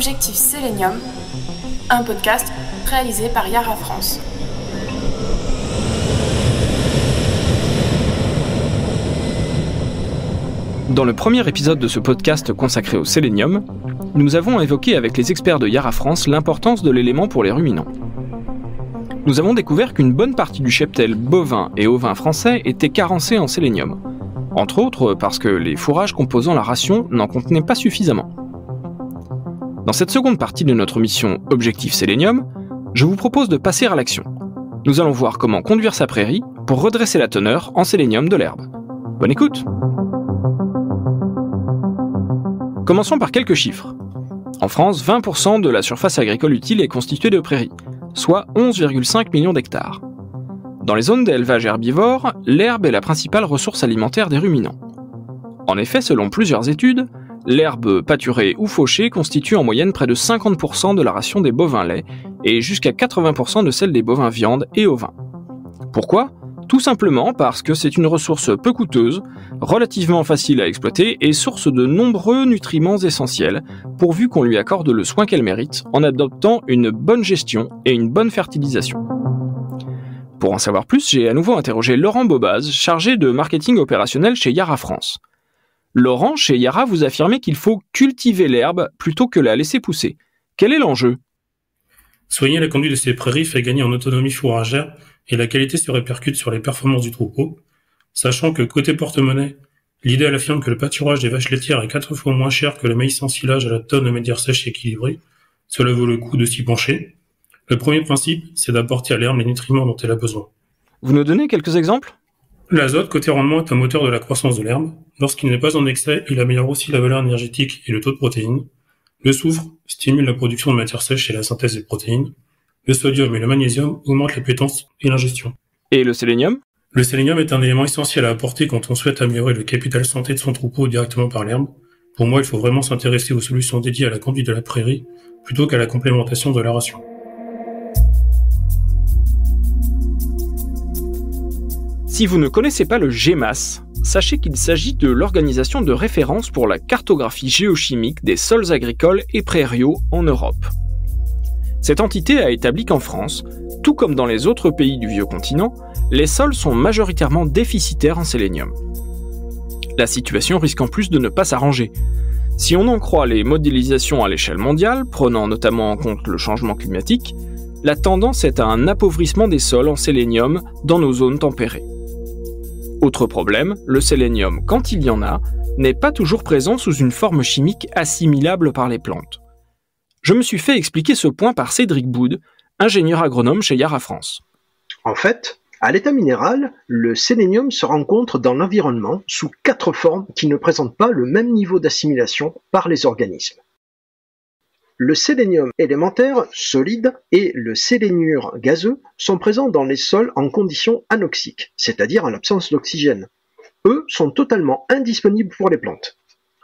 Objectif Sélénium, un podcast réalisé par Yara France. Dans le premier épisode de ce podcast consacré au sélénium, nous avons évoqué avec les experts de Yara France l'importance de l'élément pour les ruminants. Nous avons découvert qu'une bonne partie du cheptel bovin et ovin français était carencé en sélénium, entre autres parce que les fourrages composant la ration n'en contenaient pas suffisamment. Dans cette seconde partie de notre mission Objectif Sélénium, je vous propose de passer à l'action. Nous allons voir comment conduire sa prairie pour redresser la teneur en sélénium de l'herbe. Bonne écoute! Commençons par quelques chiffres. En France, 20% de la surface agricole utile est constituée de prairies, soit 11,5 millions d'hectares. Dans les zones d'élevage herbivore, l'herbe est la principale ressource alimentaire des ruminants. En effet, selon plusieurs études, l'herbe pâturée ou fauchée constitue en moyenne près de 50% de la ration des bovins laits et jusqu'à 80% de celle des bovins viande et ovins. Pourquoi ? Tout simplement parce que c'est une ressource peu coûteuse, relativement facile à exploiter et source de nombreux nutriments essentiels, pourvu qu'on lui accorde le soin qu'elle mérite en adoptant une bonne gestion et une bonne fertilisation. Pour en savoir plus, j'ai à nouveau interrogé Laurent Bobaz, chargé de marketing opérationnel chez Yara France. Laurent, chez Yara, vous affirmez qu'il faut cultiver l'herbe plutôt que la laisser pousser. Quel est l'enjeu ? Soigner la conduite de ces prairies fait gagner en autonomie fourragère et la qualité se répercute sur les performances du troupeau, sachant que côté porte-monnaie, l'idéal affirme que le pâturage des vaches laitières est 4 fois moins cher que le maïs en silage à la tonne de matière sèche équilibrée. Cela vaut le coup de s'y pencher. Le premier principe, c'est d'apporter à l'herbe les nutriments dont elle a besoin. Vous nous donnez quelques exemples ? L'azote, côté rendement, est un moteur de la croissance de l'herbe. Lorsqu'il n'est pas en excès, il améliore aussi la valeur énergétique et le taux de protéines. Le soufre stimule la production de matière sèche et la synthèse des protéines. Le sodium et le magnésium augmentent l'appétence et l'ingestion. Et le sélénium ? Le sélénium est un élément essentiel à apporter quand on souhaite améliorer le capital santé de son troupeau directement par l'herbe. Pour moi, il faut vraiment s'intéresser aux solutions dédiées à la conduite de la prairie plutôt qu'à la complémentation de la ration. Si vous ne connaissez pas le GEMAS, sachez qu'il s'agit de l'organisation de référence pour la cartographie géochimique des sols agricoles et prairiaux en Europe. Cette entité a établi qu'en France, tout comme dans les autres pays du vieux continent, les sols sont majoritairement déficitaires en sélénium. La situation risque en plus de ne pas s'arranger. Si on en croit les modélisations à l'échelle mondiale, prenant notamment en compte le changement climatique, la tendance est à un appauvrissement des sols en sélénium dans nos zones tempérées. Autre problème, le sélénium, quand il y en a, n'est pas toujours présent sous une forme chimique assimilable par les plantes. Je me suis fait expliquer ce point par Cédric Boud, ingénieur agronome chez Yara France. En fait, à l'état minéral, le sélénium se rencontre dans l'environnement sous 4 formes qui ne présentent pas le même niveau d'assimilation par les organismes. Le sélénium élémentaire, solide, et le sélénure gazeux sont présents dans les sols en conditions anoxiques, c'est-à-dire en l'absence d'oxygène. Eux sont totalement indisponibles pour les plantes.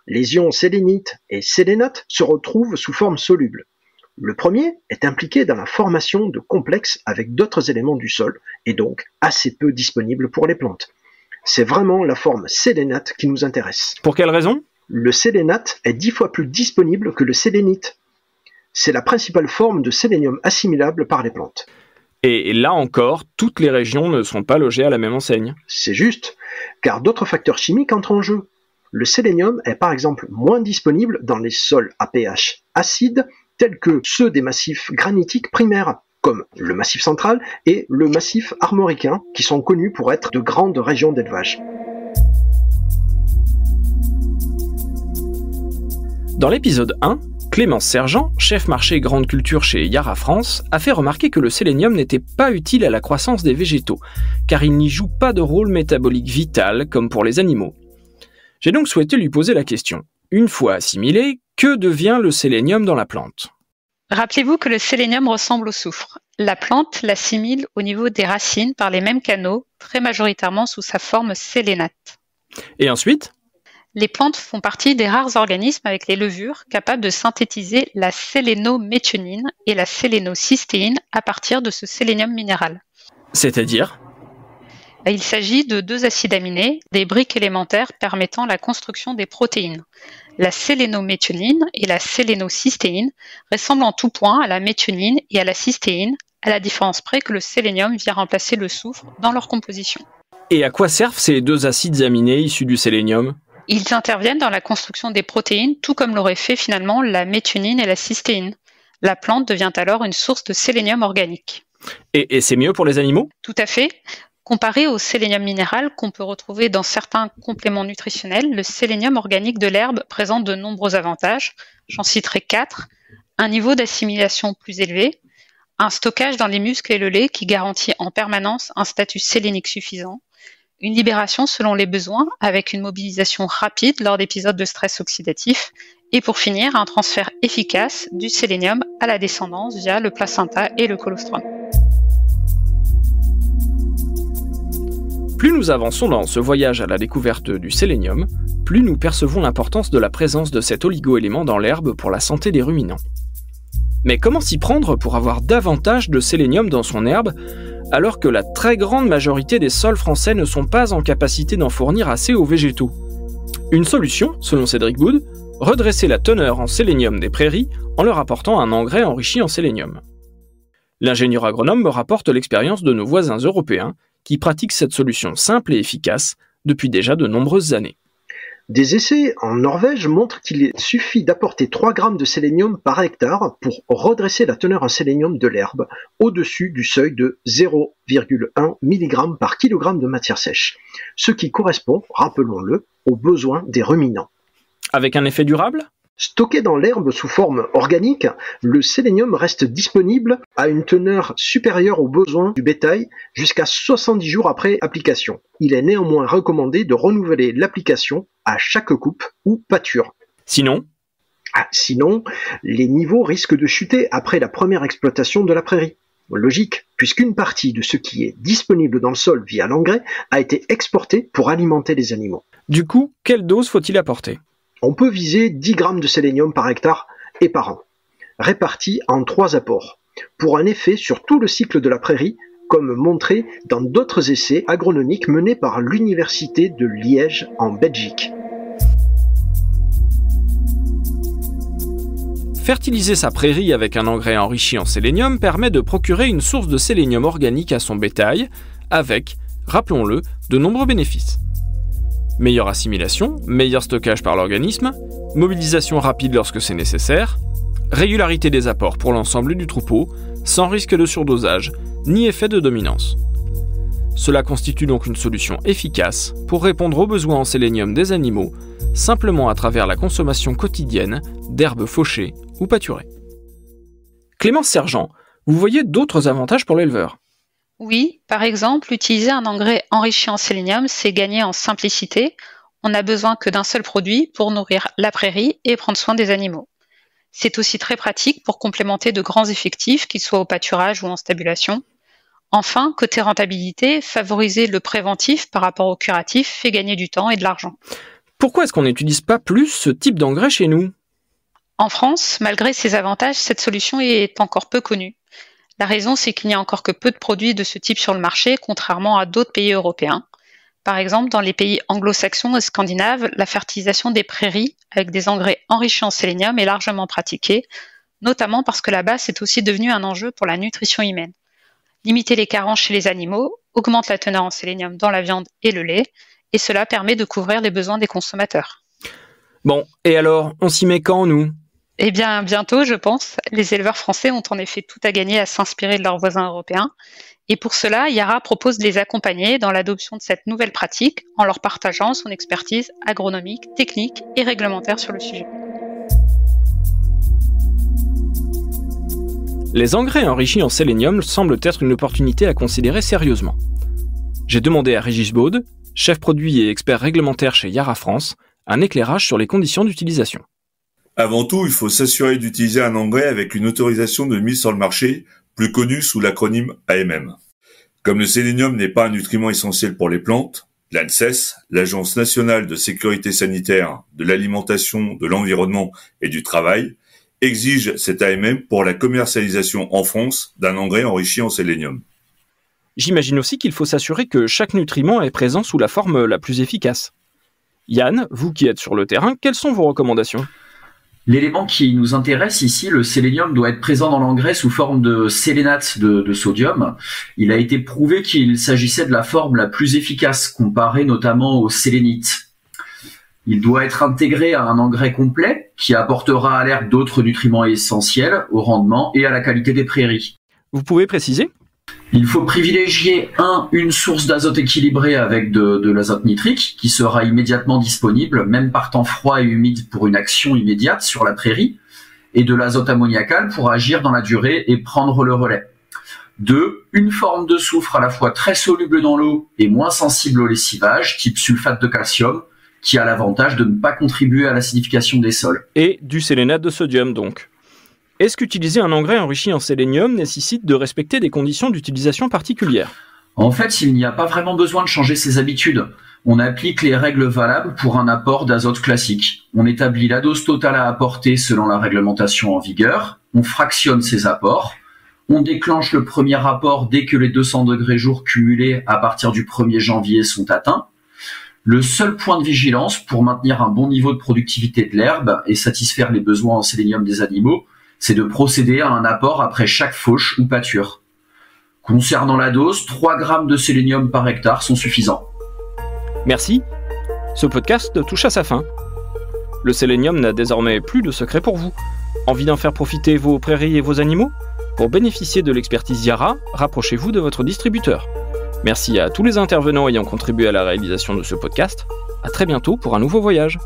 Les ions sélénite et sélénate se retrouvent sous forme soluble. Le premier est impliqué dans la formation de complexes avec d'autres éléments du sol, et donc assez peu disponible pour les plantes. C'est vraiment la forme sélénate qui nous intéresse. Pour quelle raison ? Le sélénate est 10 fois plus disponible que le sélénite. C'est la principale forme de sélénium assimilable par les plantes. Et là encore, toutes les régions ne sont pas logées à la même enseigne. C'est juste, car d'autres facteurs chimiques entrent en jeu. Le sélénium est par exemple moins disponible dans les sols à pH acide, tels que ceux des massifs granitiques primaires, comme le massif central et le massif armoricain, qui sont connus pour être de grandes régions d'élevage. Dans l'épisode 1, Clémence Sergent, chef marché grande culture chez Yara France, a fait remarquer que le sélénium n'était pas utile à la croissance des végétaux, car il n'y joue pas de rôle métabolique vital comme pour les animaux. J'ai donc souhaité lui poser la question. Une fois assimilé, que devient le sélénium dans la plante ? Rappelez-vous que le sélénium ressemble au soufre. La plante l'assimile au niveau des racines par les mêmes canaux, très majoritairement sous sa forme sélénate. Et ensuite ? Les plantes font partie des rares organismes avec les levures capables de synthétiser la sélénométhionine et la sélénocystéine à partir de ce sélénium minéral. C'est-à-dire ? Il s'agit de 2 acides aminés, des briques élémentaires permettant la construction des protéines. La sélénométhionine et la sélénocystéine ressemblent en tout point à la méthionine et à la cystéine, à la différence près que le sélénium vient remplacer le soufre dans leur composition. Et à quoi servent ces 2 acides aminés issus du sélénium ? Ils interviennent dans la construction des protéines, tout comme l'auraient fait finalement la méthionine et la cystéine. La plante devient alors une source de sélénium organique. Et c'est mieux pour les animaux ? Tout à fait. Comparé au sélénium minéral qu'on peut retrouver dans certains compléments nutritionnels, le sélénium organique de l'herbe présente de nombreux avantages. J'en citerai 4. Un niveau d'assimilation plus élevé, un stockage dans les muscles et le lait qui garantit en permanence un statut sélénique suffisant, une libération selon les besoins avec une mobilisation rapide lors d'épisodes de stress oxydatif, et pour finir, un transfert efficace du sélénium à la descendance via le placenta et le colostrum. Plus nous avançons dans ce voyage à la découverte du sélénium, plus nous percevons l'importance de la présence de cet oligo-élément dans l'herbe pour la santé des ruminants. Mais comment s'y prendre pour avoir davantage de sélénium dans son herbe, alors que la très grande majorité des sols français ne sont pas en capacité d'en fournir assez aux végétaux ? Une solution, selon Cédric Boud, redresser la teneur en sélénium des prairies en leur apportant un engrais enrichi en sélénium. L'ingénieur agronome me rapporte l'expérience de nos voisins européens qui pratiquent cette solution simple et efficace depuis déjà de nombreuses années. Des essais en Norvège montrent qu'il suffit d'apporter 3 grammes de sélénium par hectare pour redresser la teneur en sélénium de l'herbe au-dessus du seuil de 0,1 mg par kilogramme de matière sèche, ce qui correspond, rappelons-le, aux besoins des ruminants. Avec un effet durable ? Stocké dans l'herbe sous forme organique, le sélénium reste disponible à une teneur supérieure aux besoins du bétail jusqu'à 70 jours après application. Il est néanmoins recommandé de renouveler l'application à chaque coupe ou pâture. Sinon, les niveaux risquent de chuter après la première exploitation de la prairie. Logique, puisqu'une partie de ce qui est disponible dans le sol via l'engrais a été exportée pour alimenter les animaux. Du coup, quelle dose faut-il apporter ? On peut viser 10 grammes de sélénium par hectare et par an, répartis en 3 apports, pour un effet sur tout le cycle de la prairie, comme montré dans d'autres essais agronomiques menés par l'Université de Liège en Belgique. Fertiliser sa prairie avec un engrais enrichi en sélénium permet de procurer une source de sélénium organique à son bétail, avec, rappelons-le, de nombreux bénéfices. Meilleure assimilation, meilleur stockage par l'organisme, mobilisation rapide lorsque c'est nécessaire, régularité des apports pour l'ensemble du troupeau, sans risque de surdosage, ni effet de dominance. Cela constitue donc une solution efficace pour répondre aux besoins en sélénium des animaux, simplement à travers la consommation quotidienne d'herbes fauchées ou pâturées. Clémence Sergent, vous voyez d'autres avantages pour l'éleveur ? Oui, par exemple, utiliser un engrais enrichi en sélénium, c'est gagner en simplicité. On n'a besoin que d'un seul produit pour nourrir la prairie et prendre soin des animaux. C'est aussi très pratique pour complémenter de grands effectifs, qu'ils soient au pâturage ou en stabulation. Enfin, côté rentabilité, favoriser le préventif par rapport au curatif fait gagner du temps et de l'argent. Pourquoi est-ce qu'on n'utilise pas plus ce type d'engrais chez nous ? En France, malgré ses avantages, cette solution est encore peu connue. La raison, c'est qu'il n'y a encore que peu de produits de ce type sur le marché, contrairement à d'autres pays européens. Par exemple, dans les pays anglo-saxons et scandinaves, la fertilisation des prairies avec des engrais enrichis en sélénium est largement pratiquée, notamment parce que là-bas, c'est aussi devenu un enjeu pour la nutrition humaine. Limiter les carences chez les animaux augmente la teneur en sélénium dans la viande et le lait, et cela permet de couvrir les besoins des consommateurs. Bon, et alors, on s'y met quand, nous ? Eh bien, bientôt, je pense. Les éleveurs français ont en effet tout à gagner à s'inspirer de leurs voisins européens. Et pour cela, Yara propose de les accompagner dans l'adoption de cette nouvelle pratique en leur partageant son expertise agronomique, technique et réglementaire sur le sujet. Les engrais enrichis en sélénium semblent être une opportunité à considérer sérieusement. J'ai demandé à Régis Baud, chef produit et expert réglementaire chez Yara France, un éclairage sur les conditions d'utilisation. Avant tout, il faut s'assurer d'utiliser un engrais avec une autorisation de mise sur le marché, plus connue sous l'acronyme AMM. Comme le sélénium n'est pas un nutriment essentiel pour les plantes, l'ANSES, l'Agence nationale de sécurité sanitaire, de l'alimentation, de l'environnement et du travail, exige cet AMM pour la commercialisation en France d'un engrais enrichi en sélénium. J'imagine aussi qu'il faut s'assurer que chaque nutriment est présent sous la forme la plus efficace. Yann, vous qui êtes sur le terrain, quelles sont vos recommandations ? L'élément qui nous intéresse ici, le sélénium, doit être présent dans l'engrais sous forme de sélénate de sodium. Il a été prouvé qu'il s'agissait de la forme la plus efficace, comparée notamment au sélénite. Il doit être intégré à un engrais complet qui apportera à l'herbe d'autres nutriments essentiels au rendement et à la qualité des prairies. Vous pouvez préciser ? Il faut privilégier une source d'azote équilibrée avec de l'azote nitrique qui sera immédiatement disponible, même par temps froid et humide pour une action immédiate sur la prairie, et de l'azote ammoniacal pour agir dans la durée et prendre le relais. 2. Une forme de soufre à la fois très soluble dans l'eau et moins sensible au lessivage, type sulfate de calcium, qui a l'avantage de ne pas contribuer à l'acidification des sols. Et du sélénate de sodium donc. Est-ce qu'utiliser un engrais enrichi en sélénium nécessite de respecter des conditions d'utilisation particulières ? En fait, il n'y a pas vraiment besoin de changer ses habitudes. On applique les règles valables pour un apport d'azote classique. On établit la dose totale à apporter selon la réglementation en vigueur. On fractionne ces apports. On déclenche le premier apport dès que les 200 degrés jour cumulés à partir du 1er janvier sont atteints. Le seul point de vigilance pour maintenir un bon niveau de productivité de l'herbe et satisfaire les besoins en sélénium des animaux, c'est de procéder à un apport après chaque fauche ou pâture. Concernant la dose, 3 grammes de sélénium par hectare sont suffisants. Merci. Ce podcast touche à sa fin. Le sélénium n'a désormais plus de secret pour vous. Envie d'en faire profiter vos prairies et vos animaux ? Pour bénéficier de l'expertise Yara, rapprochez-vous de votre distributeur. Merci à tous les intervenants ayant contribué à la réalisation de ce podcast. À très bientôt pour un nouveau voyage.